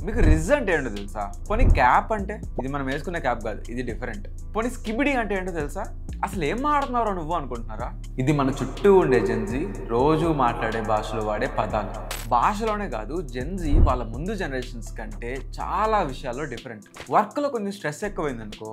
మీకు రిజ్ అంటే ఏంటో తెలుసా? పోనీ క్యాప్ అంటే ఇది మనం వేసుకునే క్యాప్ కాదు, ఇది డిఫరెంట్. పోనీ స్కిబిడి అంటే ఏంటో తెలుసా? అసలు ఏం మాట్లాడుతున్నారో నువ్వు అనుకుంటున్నారా? ఇది మన చుట్టూ ఉండే జెన్జీ రోజు మాట్లాడే భాషలో వాడే పదాలు. భాషలోనే కాదు, జెన్జీ వాళ్ళ ముందు జనరేషన్స్ కంటే చాలా విషయాల్లో డిఫరెంట్. వర్క్లో కొంచెం స్ట్రెస్ ఎక్కువైందనుకో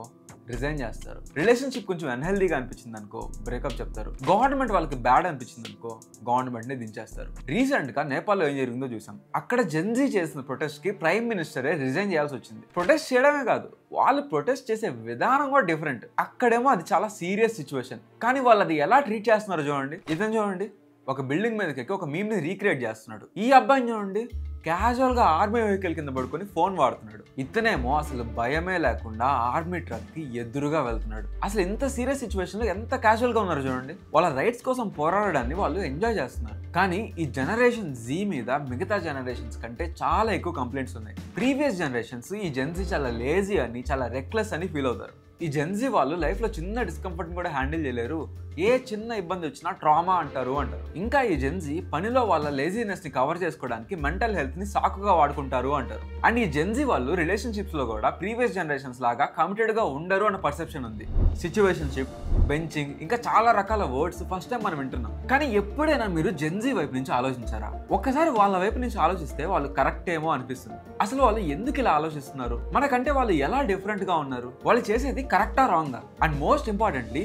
రిజైన్ చేస్తారు. రిలేషన్షిప్ కొంచెం అన్హెల్దీగా అనిపించింది అనుకో బ్రేకప్ చెప్తారు. గవర్నమెంట్ వాళ్ళకి బ్యాడ్ అనిపించింది అనుకో గవర్నమెంట్ని దించేస్తారు. రీసెంట్గా నేపాల్లో ఏం జరిగిందో చూసాం. అక్కడ జెన్జీ చేసిన ప్రొటెస్ట్కి ప్రైమ్ మినిస్టరే రిజైన్ చేయాల్సి వచ్చింది. ప్రొటెస్ట్ చేయడమే కాదు, వాళ్ళు ప్రొటెస్ట్ చేసే విధానం కూడా డిఫరెంట్. అక్కడేమో అది చాలా సీరియస్ సిచ్యువేషన్, కానీ వాళ్ళు అది ఎలా ట్రీట్ చేస్తున్నారో చూడండి. ఇదని చూడండి, ఒక బిల్డింగ్ మీదకి ఎక్కి ఒక మీమ్ని రీక్రియేట్ చేస్తున్నాడు. ఈ అబ్బాయిని చూడండి, క్యాజువల్గా ఆర్మీ వెహికల్ కింద పడుకొని ఫోన్ వాడుతున్నాడు. ఇతనేమో అసలు భయమే లేకుండా ఆర్మీ ట్రక్కి ఎదురుగా వెళ్తున్నాడు. అసలు ఇంత సీరియస్ సిచ్యువేషన్లో ఎంత క్యాజువల్గా ఉన్నారు చూడండి. వాళ్ళ రైట్స్ కోసం పోరాడడాన్ని వాళ్ళు ఎంజాయ్ చేస్తున్నారు. కానీ ఈ జనరేషన్ జీ మీద మిగతా జనరేషన్స్ కంటే చాలా ఎక్కువ కంప్లైంట్స్ ఉన్నాయి. ప్రీవియస్ జనరేషన్స్ ఈ జెన్జీ చాలా లేజీ అని, చాలా రెక్లెస్ అని ఫీల్ అవుతారు. ఈ జెన్జీ వాళ్ళు లైఫ్లో చిన్న డిస్కంఫర్ట్ని కూడా హ్యాండిల్ చేయలేరు. ఏ చిన్న ఇబ్బంది వచ్చినా ట్రామా అంటారు. ఇంకా ఈ జెన్జీ పనిలో వాళ్ళ లేజీనెస్ని కవర్ చేసుకోవడానికి మెంటల్ హెల్త్ని సాకుగా వాడుకుంటారు అంటారు. అండ్ ఈ జెన్జీ వాళ్ళు రిలేషన్షిప్స్లో కూడా ప్రీవియస్ జనరేషన్స్ లాగా కమిటెడ్గా ఉండరు అన్న పర్సెప్షన్ ఉంది. సిచ్యువేషన్షిప్, బెంచింగ్, ఇంకా చాలా రకాల వర్డ్స్ ఫస్ట్ టైం మనం వింటున్నాం. కానీ ఎప్పుడైనా మీరు జెన్జీ వైపు నుంచి ఆలోచించారా? ఒక్కసారి వాళ్ళ వైపు నుంచి ఆలోచిస్తే వాళ్ళు కరెక్ట్ ఏమో అనిపిస్తుంది. అసలు వాళ్ళు ఎందుకు ఇలా ఆలోచిస్తున్నారు? మనకంటే వాళ్ళు ఎలా డిఫరెంట్గా ఉన్నారు? వాళ్ళు చేసేది కరెక్టా రాంగా? అండ్ మోస్ట్ ఇంపార్టెంట్లీ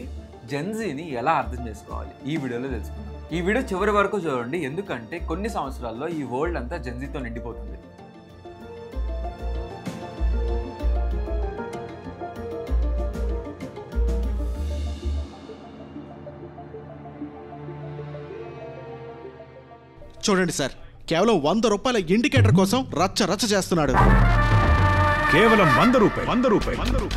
జెన్జీని ఎలా అర్థం చేసుకోవాలి ఈ వీడియోలో తెలుసుకుందాం. ఈ వీడియో చివరి వరకు చూడండి, ఎందుకంటే కొన్ని సంవత్సరాల్లో ఈ వరల్డ్ అంతా జెన్జీతో నిండిపోతుంది. చూడండి సార్, కేవలం 100 రూపాయల ఇండికేటర్ కోసం రచ్చ రచ్చ చేస్తున్నాడు. కేవలం 100 రూపాయలు.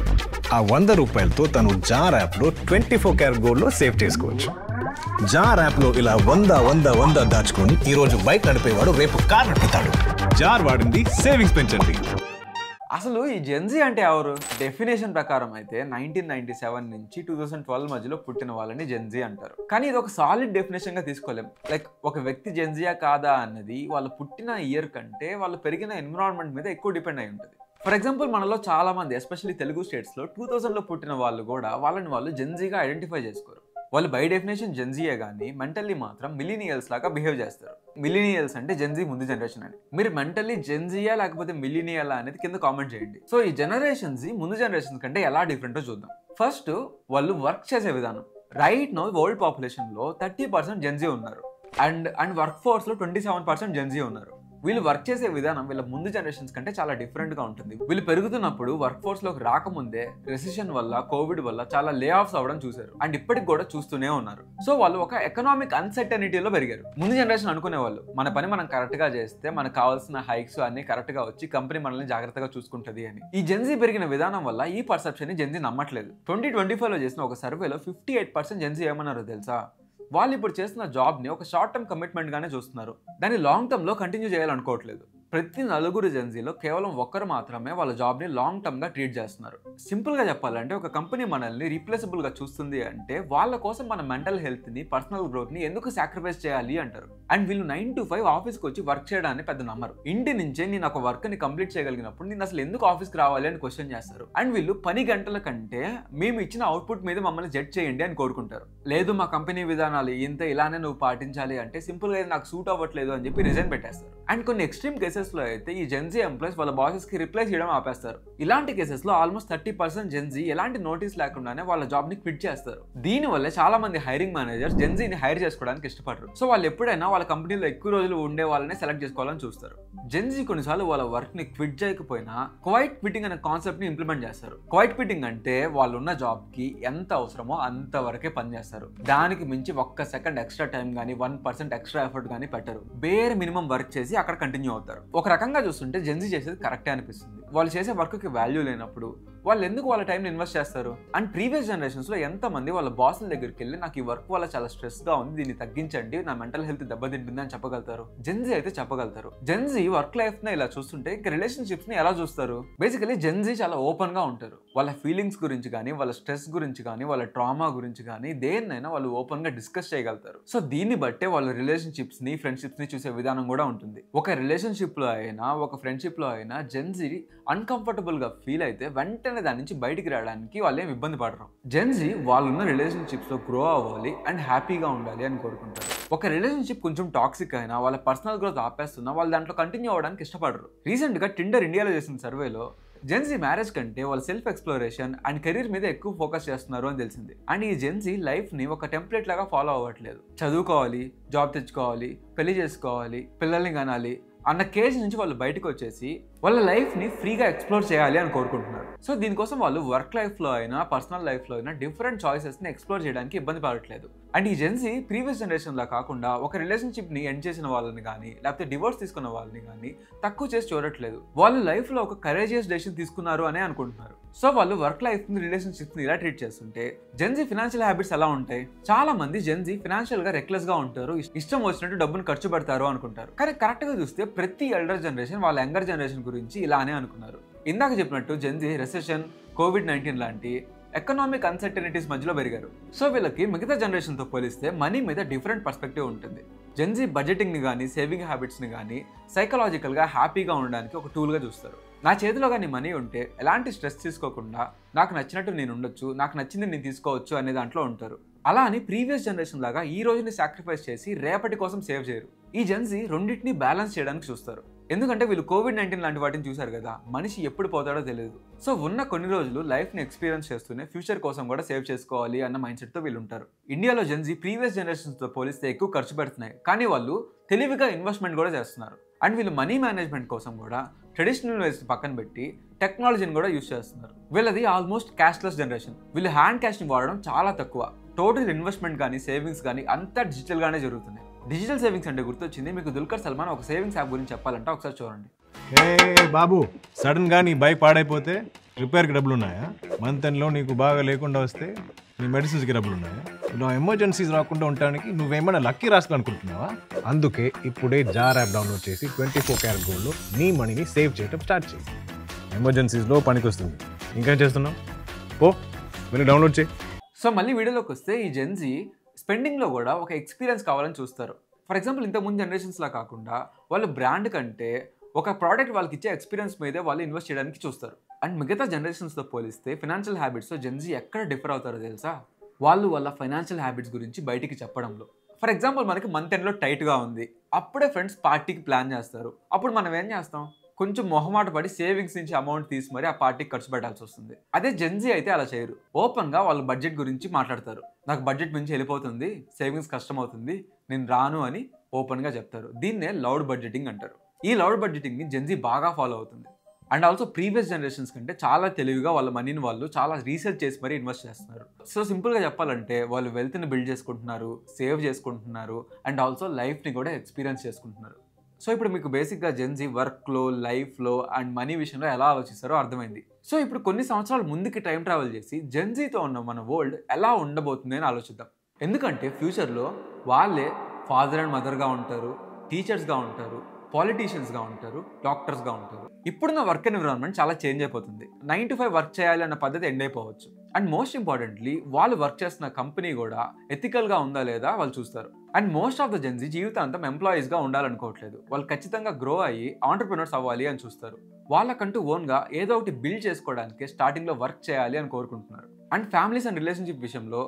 ఆ 100 రూపాయలతో తను జార్ యాప్లో 24 క్యారెట్ గోల్డ్లో సేవ్ చేసుకోవచ్చు. జార్ యాప్లో ఇలా 100 దాచుకొని ఈరోజు బైక్ నడిపేవాడు రేపు కార్ నడుపుతాడు. జార్ వాడింది సేవింగ్స్ పెంచండి. అసలు ఈ జెన్జీ అంటే ఎవరు? డెఫినేషన్ ప్రకారం అయితే 1997 నుంచి 2012 మధ్యలో పుట్టిన వాళ్ళని జెన్జీ అంటారు. కానీ ఇది ఒక సాలిడ్ డెఫినేషన్ గా తీసుకోలేం. లైక్ ఒక వ్యక్తి జెన్జీయా కాదా అన్నది వాళ్ళు పుట్టిన ఇయర్ కంటే వాళ్ళు పెరిగిన ఎన్విరాన్మెంట్ మీద ఎక్కువ డిపెండ్ అయి ఉంటుంది. ఫర్ ఎగ్జాంపుల్, మనలో చాలా మంది ఎస్పెషల్లీ తెలుగు స్టేట్స్లో 2000లో పుట్టిన వాళ్ళు కూడా వాళ్ళని వాళ్ళు జెన్జీగా ఐడెంటిఫై చేసుకోరు. వాళ్ళు బై డెఫినేషన్ జెన్జీయే కానీ మెంటల్లీ మాత్రం మిలీనియల్స్ లాగా బిహేవ్ చేస్తారు. మిలీనియల్స్ అంటే జెన్జీ ముందు జనరేషన్ అని. మీరు మెంటల్లీ జెన్జీయా లేకపోతే మిలీనియల్ అనేది కింద కామెంట్ చేయండి. సో ఈ జనరేషన్స్ ముందు జనరేషన్ కంటే ఎలా డిఫరెంటో చూద్దాం. ఫస్ట్, వాళ్ళు వర్క్ చేసే విధానం. రైట్ నౌ వరల్డ్ పాపులేషన్లో 30% జెన్జీ ఉన్నారు. అండ్ వర్క్ ఫోర్స్లో 27% జెన్జీ ఉన్నారు. వీళ్ళు వర్క్ చేసే విధానం వీళ్ళ ముందు జనరేషన్స్ కంటే చాలా డిఫరెంట్గా ఉంటుంది. వీళ్ళు పెరుగుతున్నప్పుడు వర్క్ ఫోర్స్లోకి రాకముందే రెసిషన్ వల్ల, కోవిడ్ వల్ల చాలా లే ఆఫ్స్ అవ్వడం చూశారు. అండ్ ఇప్పటికి కూడా చూస్తూనే ఉన్నారు. సో వాళ్ళు ఒక ఎకనామిక్ అన్సర్టనిటీలో పెరిగారు. ముందు జనరేషన్ అనుకునే వాళ్ళు మన పని మనం కరెక్ట్గా చేస్తే మనకు కావాల్సిన హైక్స్ అన్ని కరెక్ట్గా వచ్చి కంపెనీ మనల్ని జాగ్రత్తగా చూసుకుంటుంది అని. ఈ జెన్జీ పెరిగిన విధానం వల్ల ఈ పర్సెప్షన్ ని జెన్జీ నమ్మట్లేదు. 2025లో చేసిన ఒక సర్వేలో 58% జెన్జీ ఏమన్నారో తెలుసా? వాళ్ళు ఇప్పుడు చేస్తున్న జాబ్ని ఒక షార్ట్ టర్మ్ కమిట్మెంట్ గానే చూస్తున్నారు. దాన్ని లాంగ్ టర్మ్ లో కంటిన్యూ చేయాలనుకోవట్లేదు. ప్రతి 4 జెన్జీలో కేవలం 1 మాత్రమే వాళ్ళ జాబ్ని లాంగ్ టర్మ్ గా ట్రీట్ చేస్తున్నారు. సింపుల్ గా చెప్పాలంటే, ఒక కంపెనీ మనల్ని రీప్లేసబుల్ గా చూస్తుంది అంటే వాళ్ళ కోసం మన మెంటల్ హెల్త్ ని, పర్సనల్ గ్రోత్ ని ఎందుకు సాక్రిఫైస్ చేయాలి అంటారు. అండ్ వీళ్ళు 9 to 5 ఆఫీస్కి వచ్చి వర్క్ చేయడాన్ని పెద్ద నమ్మరు. ఇంటి నుంచే నేను ఒక వర్క్ ని కంప్లీట్ చేయగలిగినప్పుడు నేను అసలు ఎందుకు ఆఫీస్కి రావాలి అని క్వశ్చన్ చేస్తారు. అండ్ వీళ్ళు పని గంటల కంటే మేము ఇచ్చిన అవుట్పుట్ మీద మమ్మల్ని జడ్జ్ చేయండి అని కోరుకుంటారు. లేదు, మా కంపెనీ విధానాలు ఇలానే నువ్వు పాటించాలి అంటే సింపుల్ గా నాకు సూట్ అవ్వట్లేదు అని చెప్పి రిజైన్ పెట్టేస్తారు. అండ్ కొన్ని ఎక్స్ట్రీమ్ కేసెస్ లో అయితే ఈ జెన్జీ ఎంప్లాయీస్ వాళ్ళ బాసెస్ కి రిప్లేస్ చేయడం ఆపేస్తారు. ఇలాంటి కేసెస్ లో ఆల్మోస్ట్ 30% జెన్జీ ఎలాంటి నోటీస్ లేకుండానే వాళ్ళ జాబ్ ని క్విట్ చేస్తారు. దీని వల్ల చాలా మంది హైరింగ్ మేనేజర్స్ జెన్జీని హైర్ చేసుకోవడానికి ఇష్టపడరు. సో వాళ్ళు ఎప్పుడైనా వాళ్ళ కంపెనీలో ఎక్కువ రోజులు ఉండే వాళ్ళని సెలెక్ట్ చేసుకోవాలని చూస్తారు. జెన్జీ కొన్నిసార్లు వాళ్ళ వర్క్ ని క్విట్ చేయకపోయినా క్వైట్ క్విట్టింగ్ అనే కాన్సెప్ట్ ని ఇంప్లిమెంట్ చేస్తారు. క్వైట్ క్విట్టింగ్ అంటే వాళ్ళు ఉన్న జాబ్ కి ఎంత అవసరమో అంత వరకే పని చేస్తారు. దానికి మించి 1 సెకండ్ ఎక్స్ట్రా టైం గానీ 1% ఎక్స్ట్రా ఎఫర్ట్ గానీ పెట్టరు. బేర్ మినిమం వర్క్ చేసి అక్కడ కంటిన్యూ అవుతారు. ఒక రకంగా చూస్తుంటే జెన్జీ చేసేది కరెక్టే అనిపిస్తుంది. వాళ్ళు చేసే వర్క్కి వాల్యూ లేనప్పుడు వాళ్ళు ఎందుకు వాళ్ళ టైంని ఇన్వెస్ట్ చేస్తారు? అండ్ ప్రీవియస్ జనరేషన్స్లో ఎంతమంది వాళ్ళ బాసుల దగ్గరికి వెళ్ళి నాకు ఈ వర్క్ వల్ల చాలా స్ట్రెస్గా ఉంది, దీన్ని తగ్గించండి, నా మెంటల్ హెల్త్ దెబ్బతింటుంది అని చెప్పగలుగుతారు? జెన్జీ అయితే చెప్పగలుగుతారు. జెన్జీ వర్క్ లైఫ్ని ఇలా చూస్తుంటే ఇంకా రిలేషన్షిప్స్ని ఎలా చూస్తారు? బేసికలీ జెన్జీ చాలా ఓపెన్గా ఉంటారు. వాళ్ళ ఫీలింగ్స్ గురించి కానీ, వాళ్ళ స్ట్రెస్ గురించి కానీ, వాళ్ళ ట్రామా గురించి కానీ దేన్నైనా వాళ్ళు ఓపెన్గా డిస్కస్ చేయగలుగుతారు. సో దీన్ని బట్టే వాళ్ళ రిలేషన్షిప్స్ని, ఫ్రెండ్షిప్స్ని చూసే విధానం కూడా ఉంటుంది. ఒక రిలేషన్షిప్లో అయినా, ఒక ఫ్రెండ్షిప్లో అయినా జెన్జీ అన్కంఫర్టబుల్గా ఫీల్ అయితే వెంటనే దాని నుంచి బయటికి రావడానికి వాళ్ళు ఏమి ఇబ్బంది పడరు. జెన్జీ వాళ్ళున్న రిలేషన్షిప్స్లో గ్రో అవ్వాలి అండ్ హ్యాపీగా ఉండాలి అని కోరుకుంటారు. ఒక రిలేషన్షిప్ కొంచెం టాక్సిక్ అయినా, వాళ్ళ పర్సనల్ గ్రోత్ ఆపేస్తున్నా వాళ్ళు దాంట్లో కంటిన్యూ అవ్వడానికి ఇష్టపడరు. రీసెంట్గా టిండర్ ఇండియాలో చేసిన సర్వేలో జెన్జీ మ్యారేజ్ కంటే వాళ్ళ సెల్ఫ్ ఎక్స్ప్లోరేషన్ అండ్ కెరీర్ మీద ఎక్కువ ఫోకస్ చేస్తున్నారు అని తెలిసింది. అండ్ ఈ జెన్జీ లైఫ్ని ఒక టెంప్లెట్ లాగా ఫాలో అవ్వట్లేదు. చదువుకోవాలి, జాబ్ తెచ్చుకోవాలి, పెళ్లి చేసుకోవాలి, పిల్లల్ని కనాలి అన్న కేజ్ నుంచి వాళ్ళు బయటకు వచ్చేసి వాళ్ళ లైఫ్ని ఫ్రీగా ఎక్స్ప్లోర్ చేయాలి అని కోరుకుంటున్నారు. సో దీనికోసం వాళ్ళు వర్క్ లైఫ్లో అయినా, పర్సనల్ లైఫ్లో అయినా డిఫరెంట్ చాయిసెస్ని ఎక్స్ప్లోర్ చేయడానికి ఇబ్బంది పడట్లేదు. అండ్ ఈ జెన్జీ ప్రీవియస్ జనరేషన్లా కాకుండా ఒక రిలేషన్షిప్ని ఎండ్ చేసిన వాళ్ళని కానీ, లేకపోతే డివోర్స్ తీసుకున్న వాళ్ళని కానీ తక్కువ చేసి చూడట్లేదు. వాళ్ళు లైఫ్లో ఒక కరేజియస్ డెసిషన్ తీసుకున్నారు అనే అనుకుంటున్నారు. సో వాళ్ళు వర్క్ లైఫ్ని, రిలేషన్షిప్ని ఇలా ట్రీట్ చేస్తుంటే జెన్జీ ఫినాన్షియల్ హ్యాబిట్స్ ఎలా ఉంటాయి? చాలా మంది జెన్జీ ఫినాన్షియల్గా రెక్లెస్గా ఉంటారు, ఇష్టం వచ్చినట్టు డబ్బును ఖర్చు పెడతారు అనుకుంటారు. కానీ కరెక్ట్గా చూస్తే ప్రతి ఎల్డర్ జనరేషన్ వాళ్ళ యంగర్ జనరేషన్ గురించి ఇలానే అనుకున్నారు. ఇందాక చెప్పినట్టు జెన్జీ రెసెషన్, కోవిడ్-19 లాంటి ఎకనామిక్ అన్సర్టనిటీస్ మధ్యలో పెరిగారు. సో వీళ్ళకి మిగతా జనరేషన్తో పోలిస్తే మనీ మీద డిఫరెంట్ పర్స్పెక్టివ్ ఉంటుంది. జెన్జీ బడ్జెటింగ్ని కానీ, సేవింగ్ హ్యాబిట్స్ని కానీ సైకలాజికల్గా హ్యాపీగా ఉండడానికి ఒక టూల్గా చూస్తారు. నా చేతిలో కానీ మనీ ఉంటే ఎలాంటి స్ట్రెస్ తీసుకోకుండా నాకు నచ్చినట్టు నేను ఉండొచ్చు, నాకు నచ్చింది నేను తీసుకోవచ్చు అనే దాంట్లో ఉంటారు. అలా అని ప్రీవియస్ జనరేషన్ లాగా ఈ రోజుని సాక్రిఫైస్ చేసి రేపటి కోసం సేవ్ చేయరు. ఈ జెన్జీ రెండింటిని బ్యాలెన్స్ చేయడానికి చూస్తారు. ఎందుకంటే వీళ్ళు కోవిడ్-19 లాంటి వాటిని చూశారు కదా, మనిషి ఎప్పుడు పోతాడో తెలియదు. సో ఉన్న కొన్ని రోజులు లైఫ్ని ఎక్స్పీరియన్స్ చేస్తూనే ఫ్యూచర్ కోసం కూడా సేవ్ చేసుకోవాలి అన్న మైండ్ సెట్తో వీళ్ళు ఉంటారు. ఇండియాలో జెన్జీ ప్రీవియస్ జనరేషన్స్తో పోలిస్తే ఎక్కువ ఖర్చు పెడుతున్నాయి, కానీ వాళ్ళు తెలివిగా ఇన్వెస్ట్మెంట్ కూడా చేస్తున్నారు. అండ్ వీళ్ళు మనీ మేనేజ్మెంట్ కోసం కూడా ట్రెడిషనల్ వేస్ పక్కన పెట్టి టెక్నాలజీని కూడా యూస్ చేస్తున్నారు. వీళ్ళది ఆల్మోస్ట్ క్యాష్లెస్ జనరేషన్. వీళ్ళు హ్యాండ్ క్యాష్ని వాడడం చాలా తక్కువ. టోటల్ ఇన్వెస్ట్మెంట్ కానీ, సేవింగ్స్ కానీ అంతా డిజిటల్గానే జరుగుతున్నాయి. డిజిటల్ సేవింగ్స్ అంటే గుర్తొచ్చింది, మీకు దుల్కర్ సల్మాన్ ఒక సేవింగ్స్ యాప్ గురించి చెప్పాలంటే ఒకసారి చూడండి. బాబు, సడన్ గా నీ బైక్ పాడైపోతే రిపేర్కి డబ్బులు ఉన్నాయా? మంత్ ఎండ్లో నీకు బాగా లేకుండా వస్తే నీ మెడిసిన్స్కి డబ్బులు ఉన్నాయా? నువ్వు ఎమర్జెన్సీస్ రాకుండా ఉండడానికి నువ్వేమైనా లక్కీ రాసుకోవాలనుకుంటున్నావా? అందుకే ఇప్పుడే జార్ యాప్ డౌన్లోడ్ చేసి 24 క్యారెట్ గోల్డ్లో నీ మనీని సేవ్ చేయడం స్టార్ట్ చేయి. ఎమర్జెన్సీస్లో పనికి వస్తుంది. ఇంకేం చేస్తున్నావు? ఓ వెళ్ళి డౌన్లోడ్ చేయి. సో మళ్ళీ వీడియోలోకి వస్తే ఈ జెన్జీ స్పెండింగ్లో కూడా ఒక ఎక్స్పీరియన్స్ కావాలని చూస్తారు. ఫర్ ఎగ్జాంపుల్ ఇంతకుముందు జనరేషన్స్లా కాకుండా వాళ్ళు బ్రాండ్ కంటే ఒక ప్రోడక్ట్ వాళ్ళకి ఇచ్చే ఎక్స్పీరియన్స్ మీదే వాళ్ళు ఇన్వెస్ట్ చేయడానికి చూస్తారు. అండ్ మిగతా జనరేషన్స్తో పోలిస్తే ఫైనాన్షియల్ హ్యాబిట్స్తో జెన్జీ ఎక్కడ డిఫర్ అవుతారో తెలుసా? వాళ్ళు వాళ్ళ ఫైనాన్షియల్ హ్యాబిట్స్ గురించి బయటికి చెప్పడంలో. ఫర్ ఎగ్జాంపుల్ మనకి మంత్ ఎండ్లో టైట్గా ఉంది, అప్పుడే ఫ్రెండ్స్ పార్టీకి ప్లాన్ చేస్తారు. అప్పుడు మనం ఏం చేస్తాం? కొంచెం మొహమాట పడి సేవింగ్స్ నుంచి అమౌంట్ తీసి మరి ఆ పార్టీకి ఖర్చు పెట్టాల్సి వస్తుంది. అదే జెన్జీ అయితే అలా చేయరు. ఓపెన్గా వాళ్ళ బడ్జెట్ గురించి మాట్లాడతారు. నాకు బడ్జెట్ నుంచి వెళ్ళిపోతుంది, సేవింగ్స్ కష్టం అవుతుంది, నేను రాను అని ఓపెన్గా చెప్తారు. దీన్నే లౌడ్ బడ్జెటింగ్ అంటారు. ఈ లౌడ్ బడ్జెటింగ్ని జెన్జీ బాగా ఫాలో అవుతుంది. అండ్ ఆల్సో ప్రీవియస్ జనరేషన్స్ కంటే చాలా తెలివిగా వాళ్ళ మనీని వాళ్ళు చాలా రీసెర్చ్ చేసి మరీ ఇన్వెస్ట్ చేస్తున్నారు. సో సింపుల్గా చెప్పాలంటే వాళ్ళు వెల్త్ని బిల్డ్ చేసుకుంటున్నారు, సేవ్ చేసుకుంటున్నారు, అండ్ ఆల్సో లైఫ్ని కూడా ఎక్స్పీరియన్స్ చేసుకుంటున్నారు. సో ఇప్పుడు మీకు బేసిక్గా జెన్జీ వర్క్లో, లైఫ్లో అండ్ మనీ విషయంలో ఎలా ఆలోచిస్తారో అర్థమైంది. సో ఇప్పుడు కొన్ని సంవత్సరాల ముందుకి టైం ట్రావెల్ చేసి జెన్జీతో ఉన్న మన వరల్డ్ ఎలా ఉండబోతుంది అని ఆలోచిద్దాం. ఎందుకంటే ఫ్యూచర్లో వాళ్ళే ఫాదర్ అండ్ మదర్గా ఉంటారు, టీచర్స్గా ఉంటారు, పాలిటీషియన్స్గా ఉంటారు, డాక్టర్స్గా ఉంటారు. ఇప్పుడున్న వర్క్ ఎన్విరాన్మెంట్ చాలా చేంజ్ అయిపోతుంది. 9 to 5 వర్క్ చేయాలి అన్న పద్ధతి ఎండ్ అయిపోవచ్చు. అండ్ మోస్ట్ ఇంపార్టెంట్లీ వాళ్ళు వర్క్ చేస్తున్న కంపెనీ కూడా ఎథికల్గా ఉందా లేదా వాళ్ళు చూస్తారు. And most of the Gen Z జీవితాంతం ఎంప్లాయీస్గా ఉండాలనుకోవట్లేదు. వాళ్ళు ఖచ్చితంగా గ్రో అయ్యి ఆంటర్ప్రినర్స్ అవ్వాలి అని చూస్తారు. వాళ్ళకంటూ ఓన్గా ఏదో ఒకటి బిల్డ్ చేసుకోవడానికి స్టార్టింగ్లో వర్క్ చేయాలి అని కోరుకుంటున్నారు. అండ్ ఫ్యామిలీస్ అండ్ రిలేషన్షిప్ విషయంలో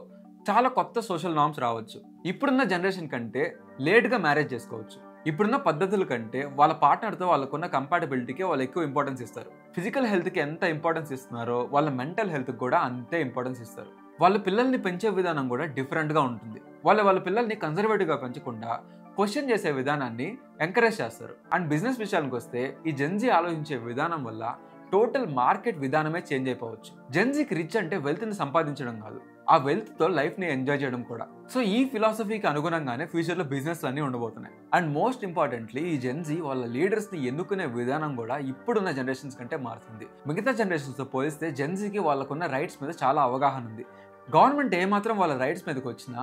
చాలా కొత్త సోషల్ నార్మ్స్ రావచ్చు. ఇప్పుడున్న జనరేషన్ కంటే లేట్గా మ్యారేజ్ చేసుకోవచ్చు. ఇప్పుడున్న పద్ధతుల కంటే వాళ్ళ పార్ట్నర్తో వాళ్ళకున్న కంపాటబిలిటీకి వాళ్ళు ఎక్కువ ఇంపార్టెన్స్ ఇస్తారు. ఫిజికల్ హెల్త్కి ఎంత ఇంపార్టెన్స్ ఇస్తున్నారో వాళ్ళ మెంటల్ హెల్త్కి కూడా అంతే ఇంపార్టెన్స్ ఇస్తారు. వాళ్ళ పిల్లల్ని పెంచే విధానం కూడా డిఫరెంట్గా ఉంటుంది. వాళ్ళ పిల్లల్ని కన్జర్వేటివ్గా పెంచకుండా క్వశ్చన్ చేసే విధానాన్ని ఎంకరేజ్ చేస్తారు. అండ్ బిజినెస్ విషయానికి వస్తే ఈ జెన్జీ ఆలోచించే విధానం వల్ల టోటల్ మార్కెట్ విధానమే చేంజ్ అయిపోవచ్చు. జెన్జీకి రిచ్ అంటే వెల్త్ని సంపాదించడం కాదు, ఆ వెల్త్తో లైఫ్ని ఎంజాయ్ చేయడం కూడా. సో ఈ ఫిలాసఫీకి అనుగుణంగానే ఫ్యూచర్లో బిజినెస్లు అన్నీ ఉండబోతున్నాయి. అండ్ మోస్ట్ ఇంపార్టెంట్లీ ఈ జెన్జీ వాళ్ళ లీడర్స్ని ఎన్నుకునే విధానం కూడా ఇప్పుడున్న జనరేషన్స్ కంటే మారుతుంది. మిగతా జనరేషన్స్తో పోలిస్తే జెన్జీకి వాళ్ళకున్న రైట్స్ మీద చాలా అవగాహన ఉంది. గవర్నమెంట్ ఏమాత్రం వాళ్ళ రైట్స్ మీదకి వచ్చినా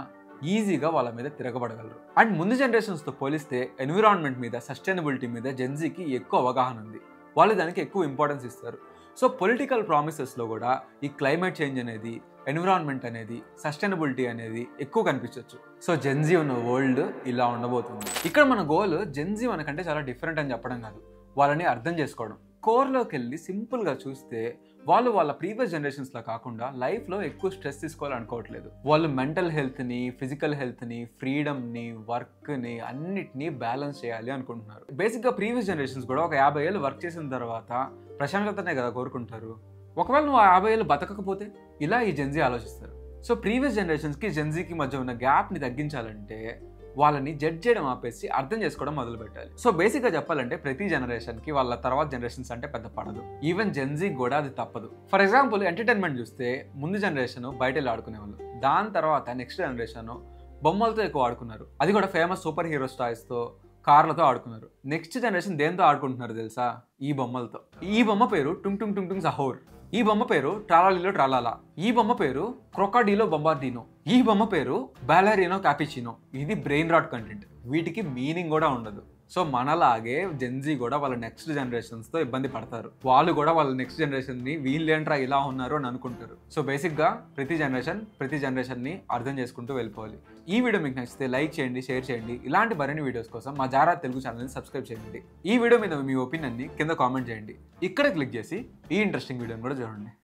ఈజీగా వాళ్ళ మీద తిరగబడగలరు. అండ్ ముందు జనరేషన్స్తో పోలిస్తే ఎన్విరాన్మెంట్ మీద, సస్టైనబిలిటీ మీద జెన్జీకి ఎక్కువ అవగాహన ఉంది. వాళ్ళు దానికి ఎక్కువ ఇంపార్టెన్స్ ఇస్తారు. సో పొలిటికల్ ప్రామిసెస్లో కూడా ఈ క్లైమేట్ చేంజ్ అనేది, ఎన్విరాన్మెంట్ అనేది, సస్టైనబిలిటీ అనేది ఎక్కువ కనిపించవచ్చు. సో జెన్జీ ఉన్న వరల్డ్ ఇలా ఉండబోతుంది. ఇక్కడ మన గోల్ జెన్జీ మనకంటే చాలా డిఫరెంట్ అని చెప్పడం కాదు, వాళ్ళని అర్థం చేసుకోవడం. కోర్లోకి వెళ్ళి సింపుల్గా చూస్తే వాళ్ళు వాళ్ళ ప్రీవియస్ జనరేషన్స్లో కాకుండా లైఫ్లో ఎక్కువ స్ట్రెస్ తీసుకోవాలనుకోవట్లేదు. వాళ్ళు మెంటల్ హెల్త్ని, ఫిజికల్ హెల్త్ని, ఫ్రీడమ్ని, వర్క్ని అన్నిటినీ బ్యాలెన్స్ చేయాలి అనుకుంటున్నారు. బేసిక్గా ప్రీవియస్ జనరేషన్స్ కూడా ఒక 50 ఏళ్ళు వర్క్ చేసిన తర్వాత ప్రశాంతతనే కదా కోరుకుంటారు. ఒకవేళ నువ్వు 50 ఏళ్ళు బతకకపోతే ఇలా ఈ జెన్జీ ఆలోచిస్తారు. సో ప్రీవియస్ జనరేషన్స్కి జెన్జీకి మధ్య ఉన్న గ్యాప్ని తగ్గించాలంటే వాళ్ళని జడ్జ్ చేయడం ఆపేసి అర్థం చేసుకోవడం మొదలు పెట్టాలి. సో బేసిక్గా చెప్పాలంటే ప్రతి జనరేషన్కి వాళ్ళ తర్వాత జనరేషన్స్ అంటే పెద్ద పడదు. ఈవెన్ జెన్జీకి కూడా అది తప్పదు. ఫర్ ఎగ్జాంపుల్ ఎంటర్టైన్మెంట్ చూస్తే ముందు జనరేషన్ బయట వెళ్ళి ఆడుకునేవాళ్ళు, దాని తర్వాత నెక్స్ట్ జనరేషన్ బొమ్మలతో ఎక్కువ ఆడుకున్నారు. అది కూడా ఫేమస్ సూపర్ హీరో స్టార్స్తో, కార్లతో ఆడుకున్నారు. నెక్స్ట్ జనరేషన్ దేంతో ఆడుకుంటున్నారు తెలుసా? ఈ బొమ్మలతో. ఈ బొమ్మ పేరు టుంగ్ టుంగ్ టుంగ్ టుంగ్ సహోర్. ఈ బొమ్మ పేరు ట్రాలాలీలో ట్రాలాలా. ఈ బొమ్మ పేరు క్రొకాడీలో బొంబార్డినో. ఈ బొమ్మ పేరు బాలెరినో క్యాపిచినో. ఇది బ్రెయిన్ రాట్ కంటెంట్. వీటికి మీనింగ్ కూడా ఉండదు. సో మనలాగే జెన్జీ కూడా వాళ్ళ నెక్స్ట్ జనరేషన్స్తో ఇబ్బంది పడతారు. వాళ్ళు కూడా వాళ్ళ నెక్స్ట్ జనరేషన్ని వీళ్ళేంట్రా ఇలా ఉన్నారు అని అనుకుంటారు. సో బేసిక్గా ప్రతి జనరేషన్ని అర్థం చేసుకుంటూ వెళ్ళిపోవాలి. ఈ వీడియో మీకు నచ్చితే లైక్ చేయండి, షేర్ చేయండి. ఇలాంటి మరిన్ని వీడియోస్ కోసం మా జారా తెలుగు ఛానల్ని సబ్స్క్రైబ్ చేయండి. ఈ వీడియో మీద మీ ఒపీనియన్ని కింద కామెంట్ చేయండి. ఇక్కడ క్లిక్ చేసి ఈ ఇంట్రెస్టింగ్ వీడియోని కూడా చూడండి.